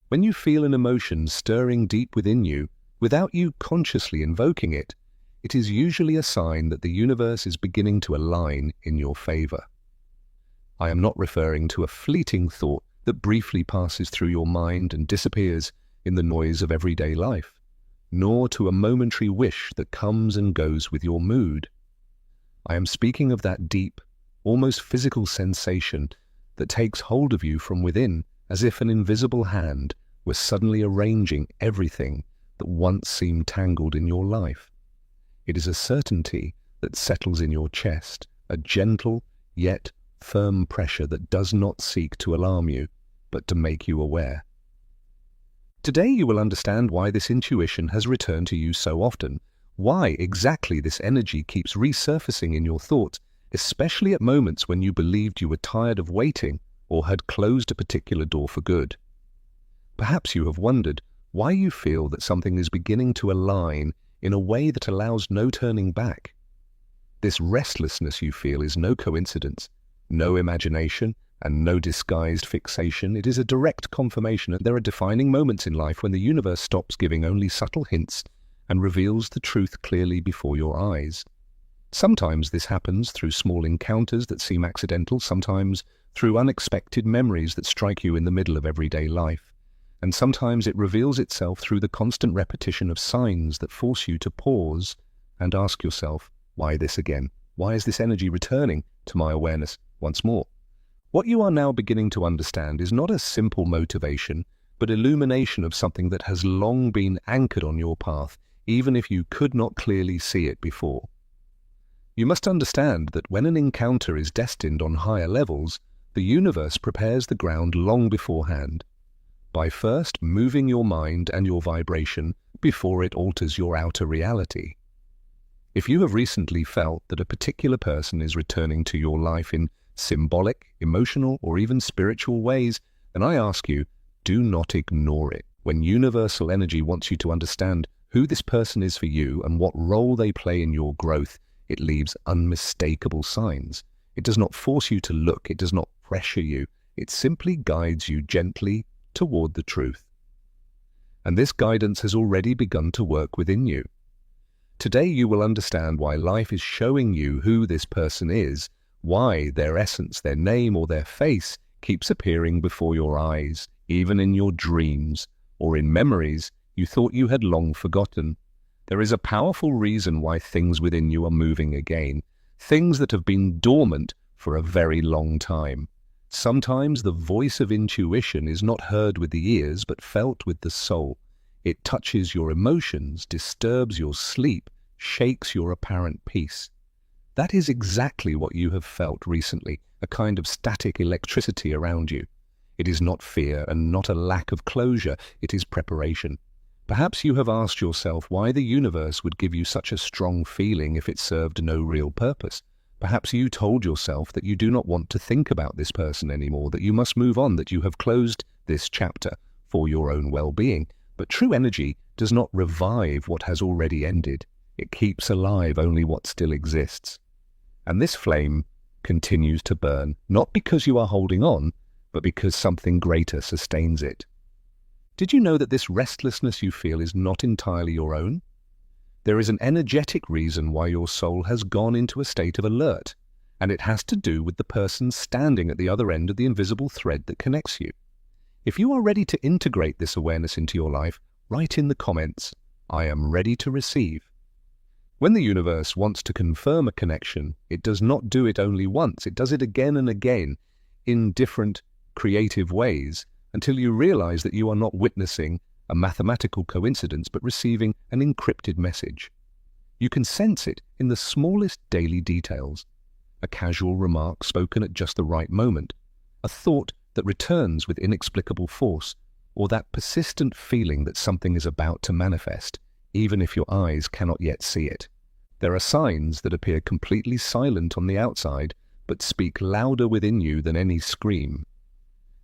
When you feel an emotion stirring deep within you, without you consciously invoking it, it is usually a sign that the universe is beginning to align in your favor. I am not referring to a fleeting thought that briefly passes through your mind and disappears in the noise of everyday life, nor to a momentary wish that comes and goes with your mood. I am speaking of that deep, almost physical sensation that takes hold of you from within, as if an invisible hand were suddenly arranging everything that once seemed tangled in your life. It is a certainty that settles in your chest, a gentle yet firm pressure that does not seek to alarm you, but to make you aware. Today you will understand why this intuition has returned to you so often, why exactly this energy keeps resurfacing in your thoughts, especially at moments when you believed you were tired of waiting or had closed a particular door for good. Perhaps you have wondered why you feel that something is beginning to align in a way that allows no turning back. This restlessness you feel is no coincidence, no imagination, and no disguised fixation. It is a direct confirmation that there are defining moments in life when the universe stops giving only subtle hints and reveals the truth clearly before your eyes. Sometimes this happens through small encounters that seem accidental, sometimes through unexpected memories that strike you in the middle of everyday life, and sometimes it reveals itself through the constant repetition of signs that force you to pause and ask yourself, why this again? Why is this energy returning to my awareness once more? What you are now beginning to understand is not a simple motivation, but illumination of something that has long been anchored on your path, even if you could not clearly see it before. You must understand that when an encounter is destined on higher levels, the universe prepares the ground long beforehand, by first moving your mind and your vibration before it alters your outer reality. If you have recently felt that a particular person is returning to your life in symbolic, emotional, or even spiritual ways, then I ask you, do not ignore it. When universal energy wants you to understand who this person is for you and what role they play in your growth, it leaves unmistakable signs. It does not force you to look, it does not pressure you, it simply guides you gently toward the truth. And this guidance has already begun to work within you. Today you will understand why life is showing you who this person is, why their essence, their name, or their face keeps appearing before your eyes, even in your dreams, or in memories you thought you had long forgotten. There is a powerful reason why things within you are moving again, things that have been dormant for a very long time. Sometimes the voice of intuition is not heard with the ears, but felt with the soul. It touches your emotions, disturbs your sleep, shakes your apparent peace. That is exactly what you have felt recently, a kind of static electricity around you. It is not fear and not a lack of closure, it is preparation. Perhaps you have asked yourself why the universe would give you such a strong feeling if it served no real purpose. Perhaps you told yourself that you do not want to think about this person anymore, that you must move on, that you have closed this chapter for your own well-being. But true energy does not revive what has already ended. It keeps alive only what still exists. And this flame continues to burn, not because you are holding on, but because something greater sustains it. Did you know that this restlessness you feel is not entirely your own? There is an energetic reason why your soul has gone into a state of alert, and it has to do with the person standing at the other end of the invisible thread that connects you. If you are ready to integrate this awareness into your life, write in the comments, I am ready to receive. When the universe wants to confirm a connection, it does not do it only once, it does it again and again in different creative ways until you realize that you are not witnessing a mathematical coincidence but receiving an encrypted message. You can sense it in the smallest daily details, a casual remark spoken at just the right moment, a thought that returns with inexplicable force, or that persistent feeling that something is about to manifest, even if your eyes cannot yet see it. There are signs that appear completely silent on the outside, but speak louder within you than any scream.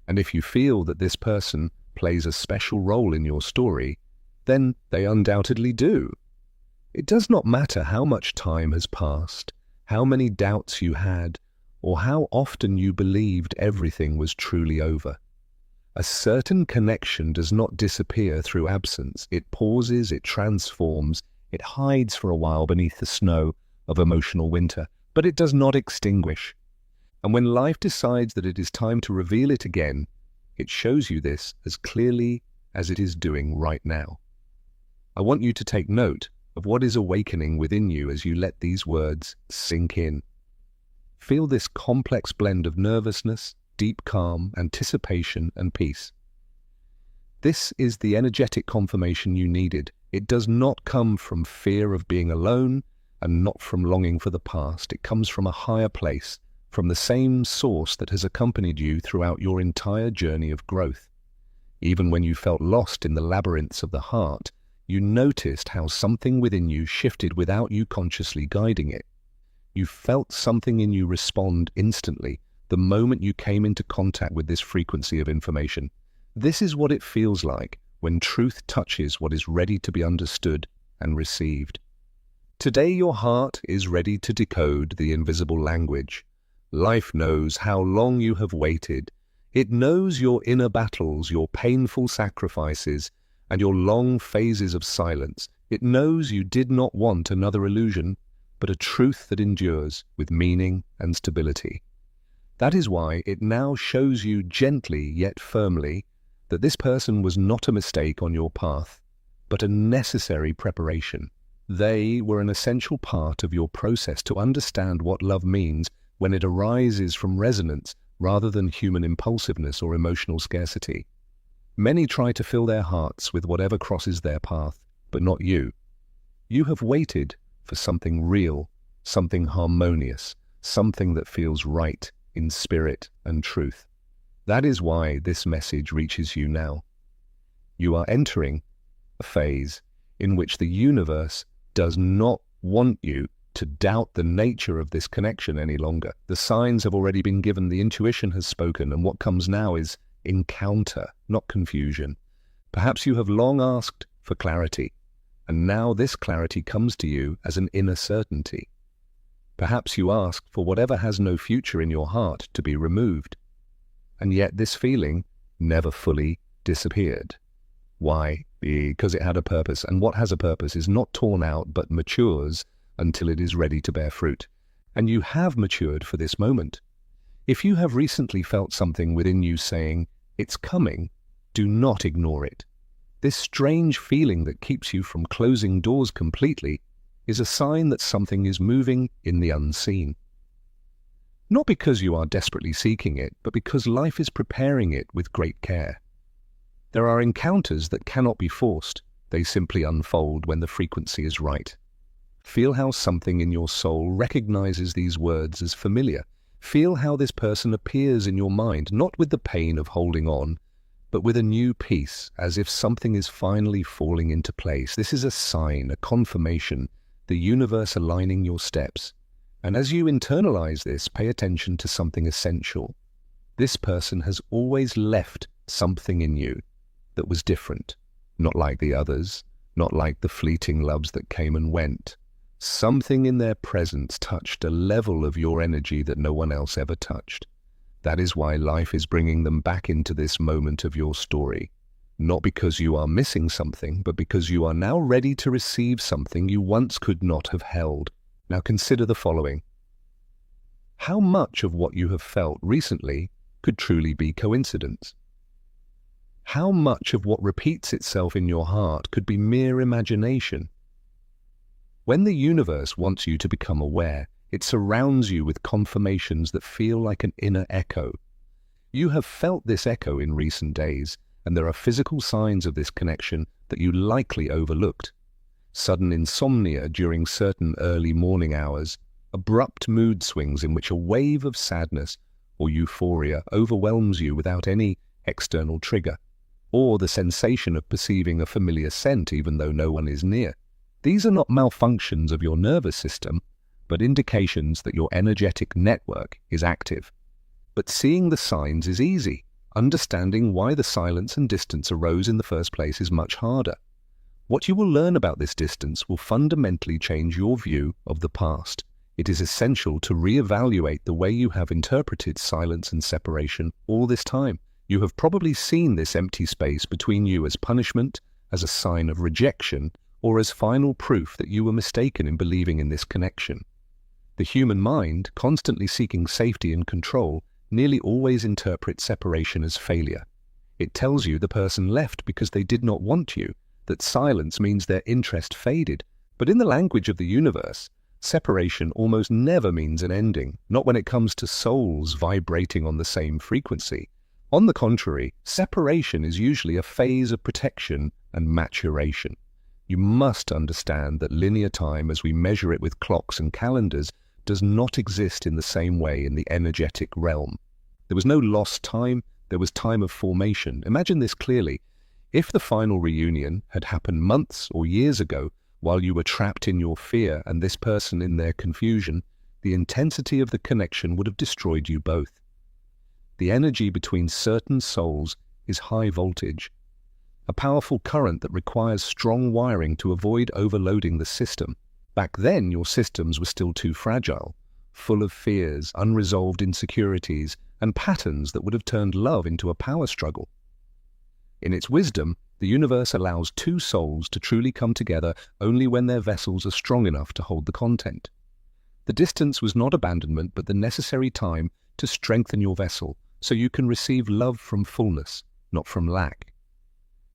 And if you feel that this person plays a special role in your story, then they undoubtedly do. It does not matter how much time has passed, how many doubts you had, or how often you believed everything was truly over. A certain connection does not disappear through absence. It pauses, it transforms, it hides for a while beneath the snow of emotional winter, but it does not extinguish. And when life decides that it is time to reveal it again, it shows you this as clearly as it is doing right now. I want you to take note of what is awakening within you as you let these words sink in. Feel this complex blend of nervousness, deep calm, anticipation, and peace. This is the energetic confirmation you needed. It does not come from fear of being alone and not from longing for the past. It comes from a higher place, from the same source that has accompanied you throughout your entire journey of growth. Even when you felt lost in the labyrinths of the heart, you noticed how something within you shifted without you consciously guiding it. You felt something in you respond instantly the moment you came into contact with this frequency of information. This is what it feels like when truth touches what is ready to be understood and received. Today your heart is ready to decode the invisible language. Life knows how long you have waited. It knows your inner battles, your painful sacrifices, and your long phases of silence. It knows you did not want another illusion, but a truth that endures with meaning and stability. That is why it now shows you gently yet firmly that this person was not a mistake on your path, but a necessary preparation. They were an essential part of your process to understand what love means when it arises from resonance rather than human impulsiveness or emotional scarcity. Many try to fill their hearts with whatever crosses their path, but not you. You have waited for something real, something harmonious, something that feels right in spirit and truth. That is why this message reaches you now. You are entering a phase in which the universe does not want you to doubt the nature of this connection any longer. The signs have already been given, the intuition has spoken, and what comes now is encounter, not confusion. Perhaps you have long asked for clarity, and now this clarity comes to you as an inner certainty. Perhaps you asked for whatever has no future in your heart to be removed, and yet this feeling never fully disappeared. Why? Because it had a purpose, and what has a purpose is not torn out but matures until it is ready to bear fruit. And you have matured for this moment. If you have recently felt something within you saying, "It's coming," do not ignore it. This strange feeling that keeps you from closing doors completely is a sign that something is moving in the unseen. Not because you are desperately seeking it, but because life is preparing it with great care. There are encounters that cannot be forced. They simply unfold when the frequency is right. Feel how something in your soul recognizes these words as familiar. Feel how this person appears in your mind, not with the pain of holding on, but with a new peace, as if something is finally falling into place. This is a sign, a confirmation, the universe aligning your steps. And as you internalize this, pay attention to something essential. This person has always left something in you that was different, not like the others, not like the fleeting loves that came and went. Something in their presence touched a level of your energy that no one else ever touched. That is why life is bringing them back into this moment of your story. Not because you are missing something, but because you are now ready to receive something you once could not have held. Now consider the following. How much of what you have felt recently could truly be coincidence? How much of what repeats itself in your heart could be mere imagination? When the universe wants you to become aware, it surrounds you with confirmations that feel like an inner echo. You have felt this echo in recent days, and there are physical signs of this connection that you likely overlooked. Sudden insomnia during certain early morning hours, abrupt mood swings in which a wave of sadness or euphoria overwhelms you without any external trigger, or the sensation of perceiving a familiar scent even though no one is near. These are not malfunctions of your nervous system, but indications that your energetic network is active. But seeing the signs is easy. Understanding why the silence and distance arose in the first place is much harder. What you will learn about this distance will fundamentally change your view of the past. It is essential to reevaluate the way you have interpreted silence and separation all this time. You have probably seen this empty space between you as punishment, as a sign of rejection, or as final proof that you were mistaken in believing in this connection. The human mind, constantly seeking safety and control, nearly always interprets separation as failure. It tells you the person left because they did not want you, that silence means their interest faded. But in the language of the universe, separation almost never means an ending, not when it comes to souls vibrating on the same frequency. On the contrary, separation is usually a phase of protection and maturation. You must understand that linear time, as we measure it with clocks and calendars, does not exist in the same way in the energetic realm. There was no lost time, there was time of formation. Imagine this clearly. If the final reunion had happened months or years ago, while you were trapped in your fear and this person in their confusion, the intensity of the connection would have destroyed you both. The energy between certain souls is high voltage, a powerful current that requires strong wiring to avoid overloading the system. Back then, your systems were still too fragile, full of fears, unresolved insecurities, and patterns that would have turned love into a power struggle. In its wisdom, the universe allows two souls to truly come together only when their vessels are strong enough to hold the content. The distance was not abandonment, but the necessary time to strengthen your vessel, so you can receive love from fullness, not from lack.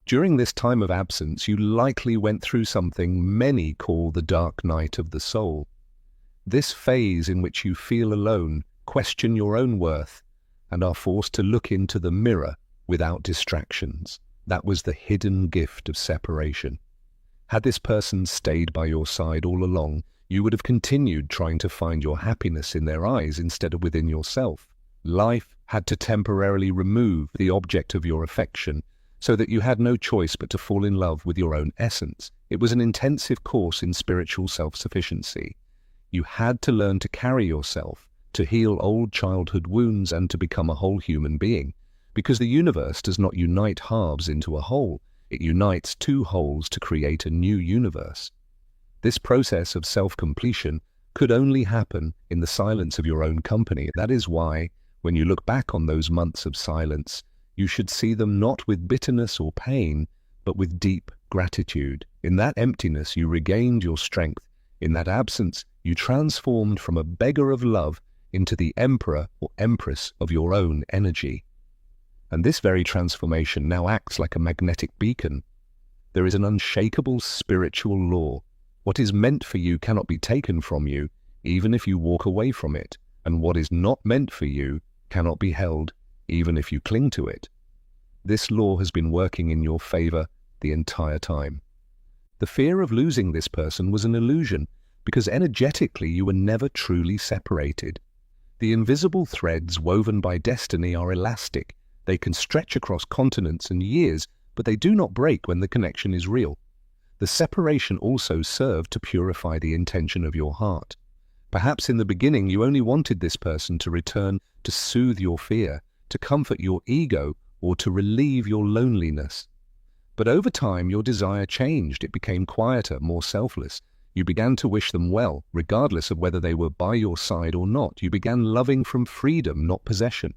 During this time of absence, you likely went through something many call the dark night of the soul. This phase in which you feel alone, question your own worth, and are forced to look into the mirror without distractions. That was the hidden gift of separation. Had this person stayed by your side all along, you would have continued trying to find your happiness in their eyes instead of within yourself. Life had to temporarily remove the object of your affection so that you had no choice but to fall in love with your own essence. It was an intensive course in spiritual self-sufficiency. You had to learn to carry yourself, to heal old childhood wounds, and to become a whole human being. Because the universe does not unite halves into a whole, it unites two wholes to create a new universe. This process of self-completion could only happen in the silence of your own company. That is why, when you look back on those months of silence, you should see them not with bitterness or pain, but with deep gratitude. In that emptiness, you regained your strength. In that absence, you transformed from a beggar of love into the emperor or empress of your own energy. And this very transformation now acts like a magnetic beacon. There is an unshakable spiritual law. What is meant for you cannot be taken from you, even if you walk away from it. And what is not meant for you cannot be held, even if you cling to it. This law has been working in your favor the entire time. The fear of losing this person was an illusion, because energetically you were never truly separated. The invisible threads woven by destiny are elastic. They can stretch across continents and years, but they do not break when the connection is real. The separation also served to purify the intention of your heart. Perhaps in the beginning you only wanted this person to return to soothe your fear, to comfort your ego, or to relieve your loneliness. But over time your desire changed. It became quieter, more selfless. You began to wish them well, regardless of whether they were by your side or not. You began loving from freedom, not possession.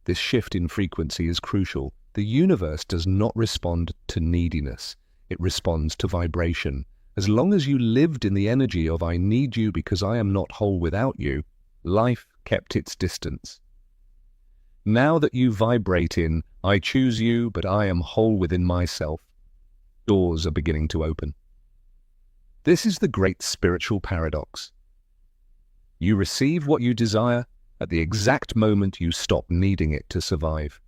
This shift in frequency is crucial. The universe does not respond to neediness. It responds to vibration. As long as you lived in the energy of "I need you because I am not whole without you," life kept its distance. Now that you vibrate in "I choose you, but I am whole within myself," doors are beginning to open. This is the great spiritual paradox. You receive what you desire at the exact moment you stop needing it to survive.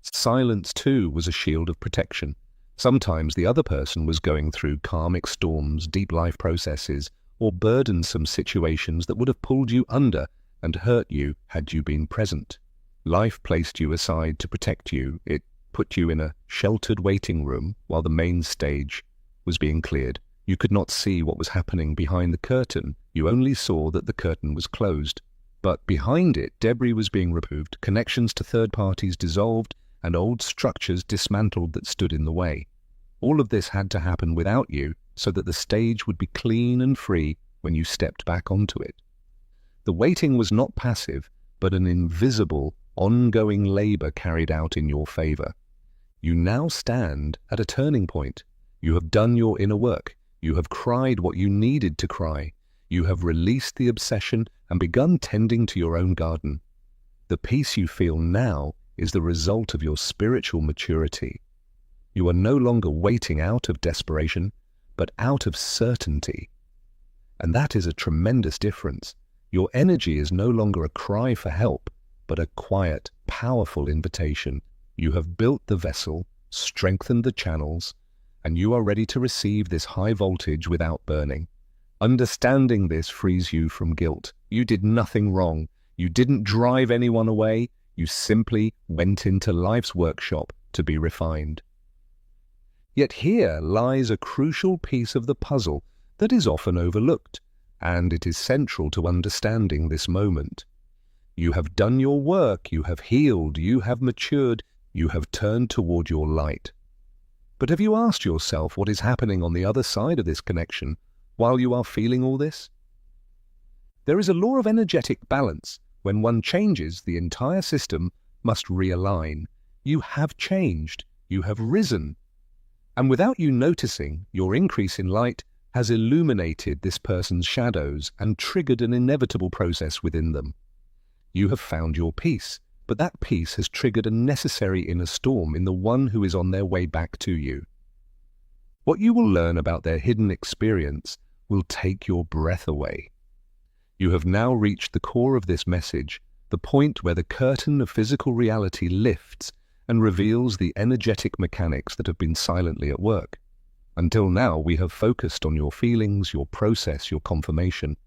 Silence, too, was a shield of protection. Sometimes the other person was going through karmic storms, deep life processes, or burdensome situations that would have pulled you under and hurt you had you been present. Life placed you aside to protect you. It put you in a sheltered waiting room while the main stage was being cleared. You could not see what was happening behind the curtain. You only saw that the curtain was closed. But behind it, debris was being removed, connections to third parties dissolved, and old structures dismantled that stood in the way. All of this had to happen without you, so that the stage would be clean and free when you stepped back onto it. The waiting was not passive, but an invisible, ongoing labor carried out in your favor. You now stand at a turning point. You have done your inner work. You have cried what you needed to cry. You have released the obsession and begun tending to your own garden. The peace you feel now is the result of your spiritual maturity. You are no longer waiting out of desperation, but out of certainty. And that is a tremendous difference. Your energy is no longer a cry for help, but a quiet, powerful invitation. You have built the vessel, strengthened the channels, and you are ready to receive this high voltage without burning. Understanding this frees you from guilt. You did nothing wrong. You didn't drive anyone away. You simply went into life's workshop to be refined. Yet here lies a crucial piece of the puzzle that is often overlooked, and it is central to understanding this moment. You have done your work, you have healed, you have matured, you have turned toward your light. But have you asked yourself what is happening on the other side of this connection while you are feeling all this? There is a law of energetic balance. When one changes, the entire system must realign. You have changed. You have risen. And without you noticing, your increase in light has illuminated this person's shadows and triggered an inevitable process within them. You have found your peace, but that peace has triggered a necessary inner storm in the one who is on their way back to you. What you will learn about their hidden experience will take your breath away. You have now reached the core of this message, the point where the curtain of physical reality lifts and reveals the energetic mechanics that have been silently at work. Until now, we have focused on your feelings, your process, your confirmation.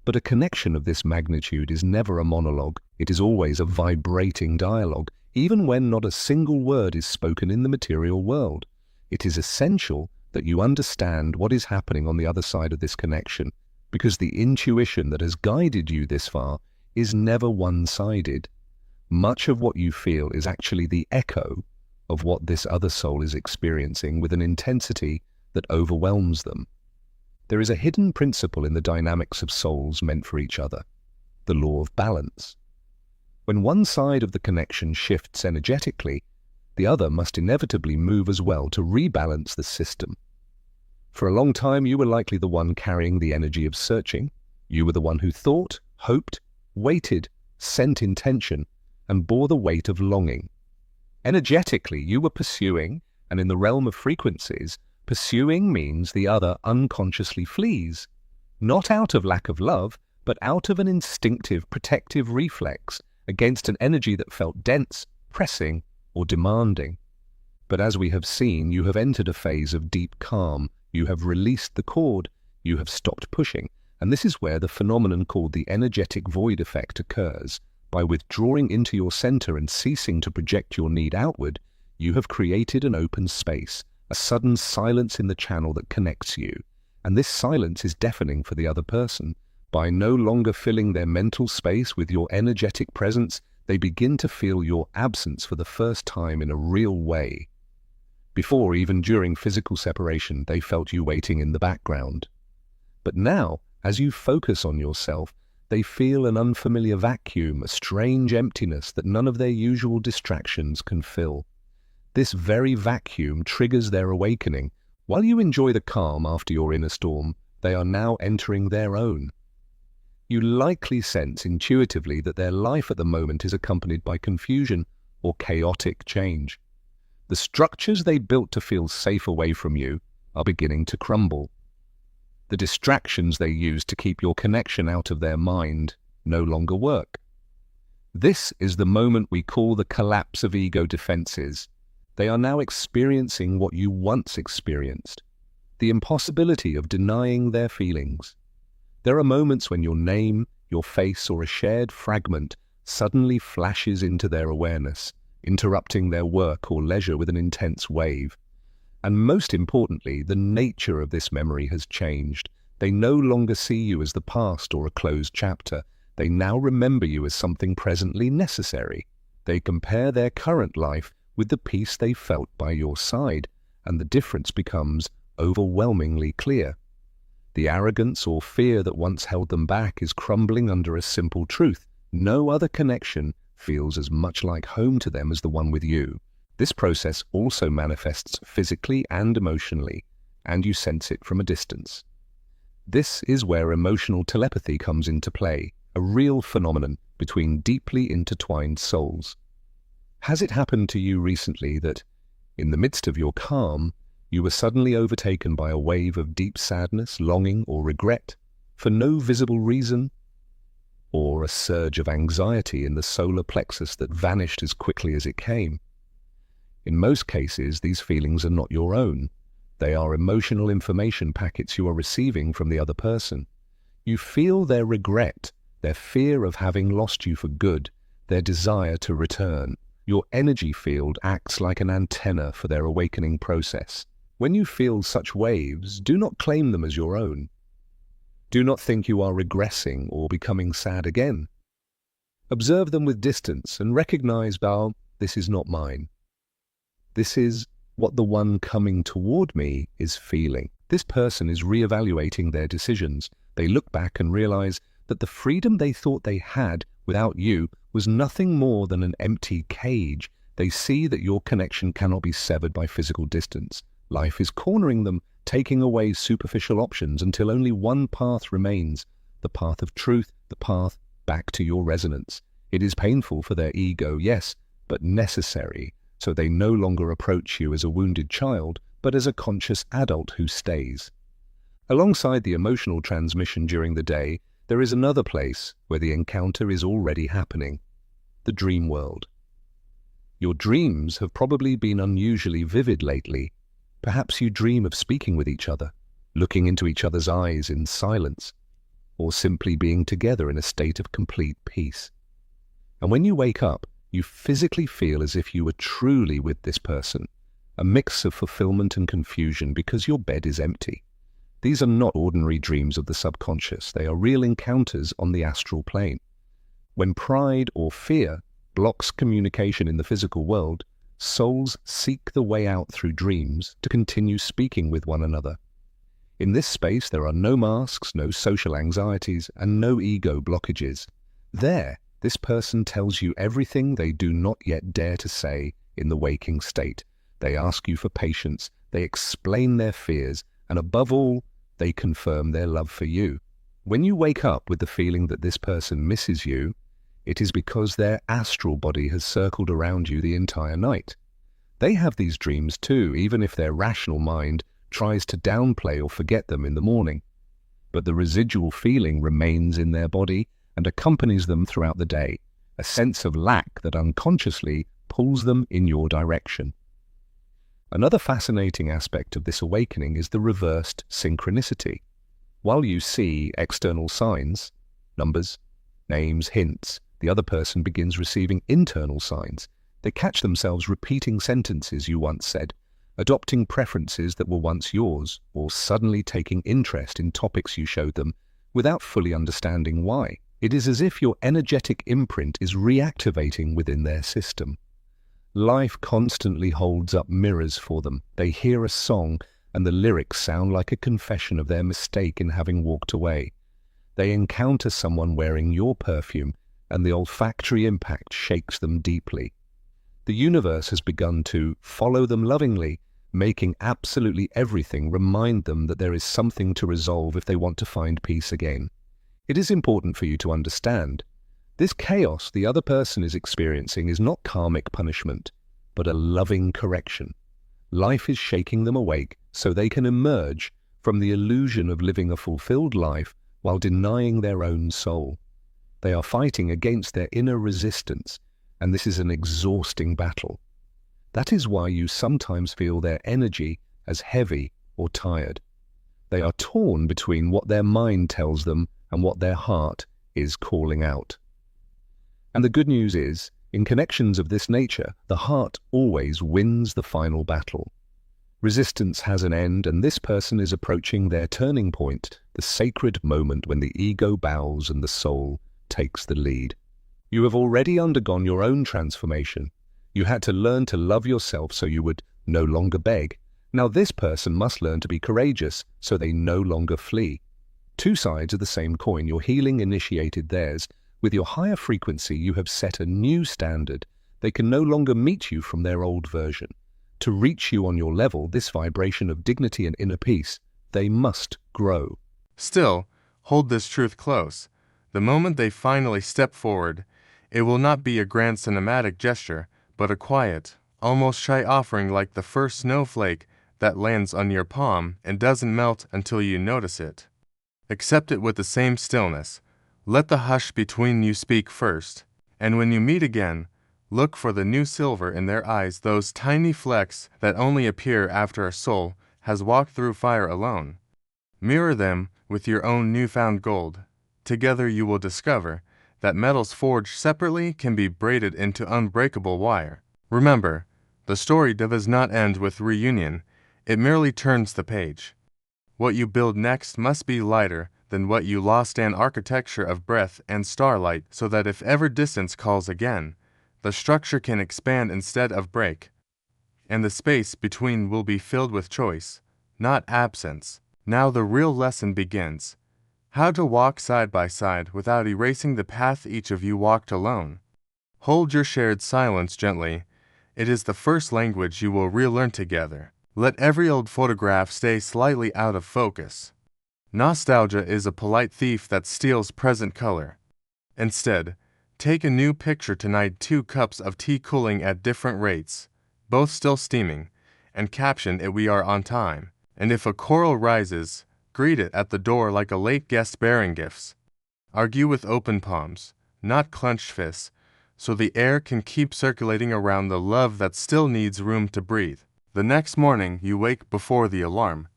But a connection of this magnitude is never a monologue. It is always a vibrating dialogue, even when not a single word is spoken in the material world. It is essential that you understand what is happening on the other side of this connection, because the intuition that has guided you this far is never one-sided. Much of what you feel is actually the echo of what this other soul is experiencing with an intensity that overwhelms them. There is a hidden principle in the dynamics of souls meant for each other, the law of balance. When one side of the connection shifts energetically, the other must inevitably move as well to rebalance the system. For a long time, you were likely the one carrying the energy of searching. You were the one who thought, hoped, waited, sent intention, and bore the weight of longing. Energetically, you were pursuing, and in the realm of frequencies, pursuing means the other unconsciously flees, not out of lack of love, but out of an instinctive protective reflex against an energy that felt dense, pressing, or demanding. But as we have seen, you have entered a phase of deep calm. You have released the cord, you have stopped pushing, and this is where the phenomenon called the energetic void effect occurs. By withdrawing into your center and ceasing to project your need outward, you have created an open space, a sudden silence in the channel that connects you. And this silence is deafening for the other person. By no longer filling their mental space with your energetic presence, they begin to feel your absence for the first time in a real way. Before, even during physical separation, they felt you waiting in the background. But now, as you focus on yourself, they feel an unfamiliar vacuum, a strange emptiness that none of their usual distractions can fill. This very vacuum triggers their awakening. While you enjoy the calm after your inner storm, they are now entering their own. You likely sense intuitively that their life at the moment is accompanied by confusion or chaotic change. The structures they built to feel safe away from you are beginning to crumble. The distractions they used to keep your connection out of their mind no longer work. This is the moment we call the collapse of ego defenses. They are now experiencing what you once experienced, the impossibility of denying their feelings. There are moments when your name, your face, or a shared fragment suddenly flashes into their awareness, interrupting their work or leisure with an intense wave. And most importantly, the nature of this memory has changed. They no longer see you as the past or a closed chapter. They now remember you as something presently necessary. They compare their current life with the peace they felt by your side, and the difference becomes overwhelmingly clear. The arrogance or fear that once held them back is crumbling under a simple truth. No other connection feels as much like home to them as the one with you. This process also manifests physically and emotionally, and you sense it from a distance. This is where emotional telepathy comes into play, a real phenomenon between deeply intertwined souls. Has it happened to you recently that, in the midst of your calm, you were suddenly overtaken by a wave of deep sadness, longing, or regret, for no visible reason? Or a surge of anxiety in the solar plexus that vanished as quickly as it came? In most cases, these feelings are not your own. They are emotional information packets you are receiving from the other person. You feel their regret, their fear of having lost you for good, their desire to return. Your energy field acts like an antenna for their awakening process. When you feel such waves, do not claim them as your own. Do not think you are regressing or becoming sad again. Observe them with distance and recognize, this is not mine. This is what the one coming toward me is feeling. This person is reevaluating their decisions. They look back and realize that the freedom they thought they had without you was nothing more than an empty cage. They see that your connection cannot be severed by physical distance. Life is cornering them, taking away superficial options until only one path remains, the path of truth, the path back to your resonance. It is painful for their ego, yes, but necessary, so they no longer approach you as a wounded child, but as a conscious adult who stays. Alongside the emotional transmission during the day, there is another place where the encounter is already happening, the dream world. Your dreams have probably been unusually vivid lately. Perhaps you dream of speaking with each other, looking into each other's eyes in silence, or simply being together in a state of complete peace. And when you wake up, you physically feel as if you were truly with this person, a mix of fulfillment and confusion because your bed is empty. These are not ordinary dreams of the subconscious. They are real encounters on the astral plane. When pride or fear blocks communication in the physical world, souls seek the way out through dreams to continue speaking with one another. In this space, there are no masks, no social anxieties, and no ego blockages. There, this person tells you everything they do not yet dare to say in the waking state. They ask you for patience, they explain their fears, and above all, they confirm their love for you. When you wake up with the feeling that this person misses you, it is because their astral body has circled around you the entire night. They have these dreams too, even if their rational mind tries to downplay or forget them in the morning. But the residual feeling remains in their body and accompanies them throughout the day, a sense of lack that unconsciously pulls them in your direction. Another fascinating aspect of this awakening is the reversed synchronicity. While you see external signs, numbers, names, hints, the other person begins receiving internal signs. They catch themselves repeating sentences you once said, adopting preferences that were once yours, or suddenly taking interest in topics you showed them without fully understanding why. It is as if your energetic imprint is reactivating within their system. Life constantly holds up mirrors for them. They hear a song, and the lyrics sound like a confession of their mistake in having walked away. They encounter someone wearing your perfume, and the olfactory impact shakes them deeply. The universe has begun to follow them lovingly, making absolutely everything remind them that there is something to resolve if they want to find peace again. It is important for you to understand. This chaos the other person is experiencing is not karmic punishment, but a loving correction. Life is shaking them awake so they can emerge from the illusion of living a fulfilled life while denying their own soul. They are fighting against their inner resistance, and this is an exhausting battle. That is why you sometimes feel their energy as heavy or tired. They are torn between what their mind tells them and what their heart is calling out. And the good news is, in connections of this nature, the heart always wins the final battle. Resistance has an end, and this person is approaching their turning point, the sacred moment when the ego bows and the soul takes the lead. You have already undergone your own transformation. You had to learn to love yourself so you would no longer beg. Now this person must learn to be courageous so they no longer flee. Two sides of the same coin. Your healing initiated theirs, With your higher frequency, you have set a new standard. They can no longer meet you from their old version. To reach you on your level, this vibration of dignity and inner peace, they must grow. Still, hold this truth close. The moment they finally step forward, it will not be a grand cinematic gesture, but a quiet, almost shy offering like the first snowflake that lands on your palm and doesn't melt until you notice it. Accept it with the same stillness. Let the hush between you speak first, and when you meet again, look for the new silver in their eyes, those tiny flecks that only appear after a soul has walked through fire alone. Mirror them with your own newfound gold. Together you will discover that metals forged separately can be braided into unbreakable wire. Remember, the story does not end with reunion, it merely turns the page. What you build next must be lighter than what you lost, an architecture of breath and starlight, so that if ever distance calls again, the structure can expand instead of break, and the space between will be filled with choice, not absence. Now the real lesson begins. How to walk side by side without erasing the path each of you walked alone. Hold your shared silence gently. It is the first language you will relearn together. Let every old photograph stay slightly out of focus. Nostalgia is a polite thief that steals present color. Instead, take a new picture tonight, 2 cups of tea cooling at different rates, both still steaming, and caption it, "We are on time." And if a quarrel rises, greet it at the door like a late guest bearing gifts. Argue with open palms, not clenched fists, so the air can keep circulating around the love that still needs room to breathe. The next morning you wake before the alarm,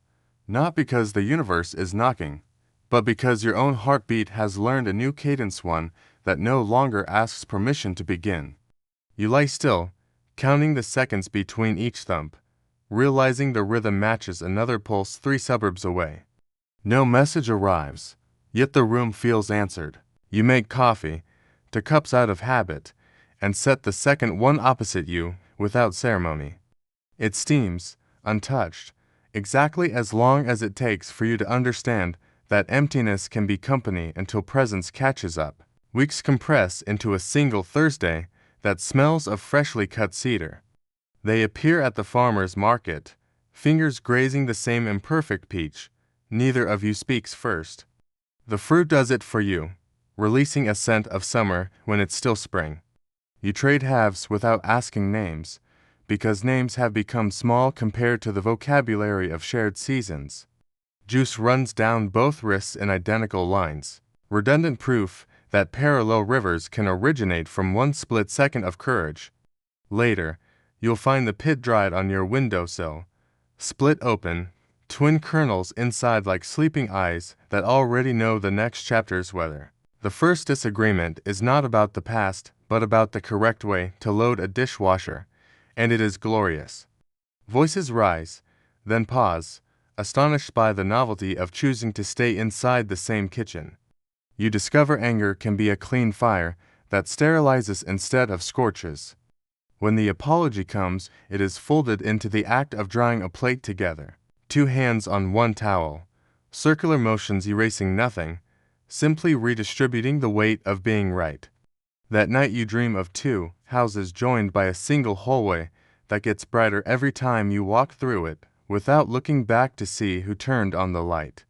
not because the universe is knocking, but because your own heartbeat has learned a new cadence, one that no longer asks permission to begin. You lie still, counting the seconds between each thump, realizing the rhythm matches another pulse 3 suburbs away. No message arrives, yet the room feels answered. You make coffee, 2 cups out of habit, and set the second one opposite you without ceremony. It steams, untouched, exactly as long as it takes for you to understand that emptiness can be company until presence catches up. Weeks compress into a single Thursday that smells of freshly cut cedar. They appear at the farmer's market, fingers grazing the same imperfect peach. Neither of you speaks first. The fruit does it for you, releasing a scent of summer when it's still spring. You trade halves without asking names, because names have become small compared to the vocabulary of shared seasons. Juice runs down both wrists in identical lines, redundant proof that parallel rivers can originate from one split second of courage. Later, you'll find the pit dried on your windowsill, split open, twin kernels inside like sleeping eyes that already know the next chapter's weather. The first disagreement is not about the past, but about the correct way to load a dishwasher, and it is glorious. Voices rise, then pause, astonished by the novelty of choosing to stay inside the same kitchen. You discover anger can be a clean fire that sterilizes instead of scorches. When the apology comes, it is folded into the act of drying a plate together. 2 hands on one towel, circular motions erasing nothing, simply redistributing the weight of being right. That night you dream of 2 houses joined by a single hallway that gets brighter every time you walk through it, without looking back to see who turned on the light.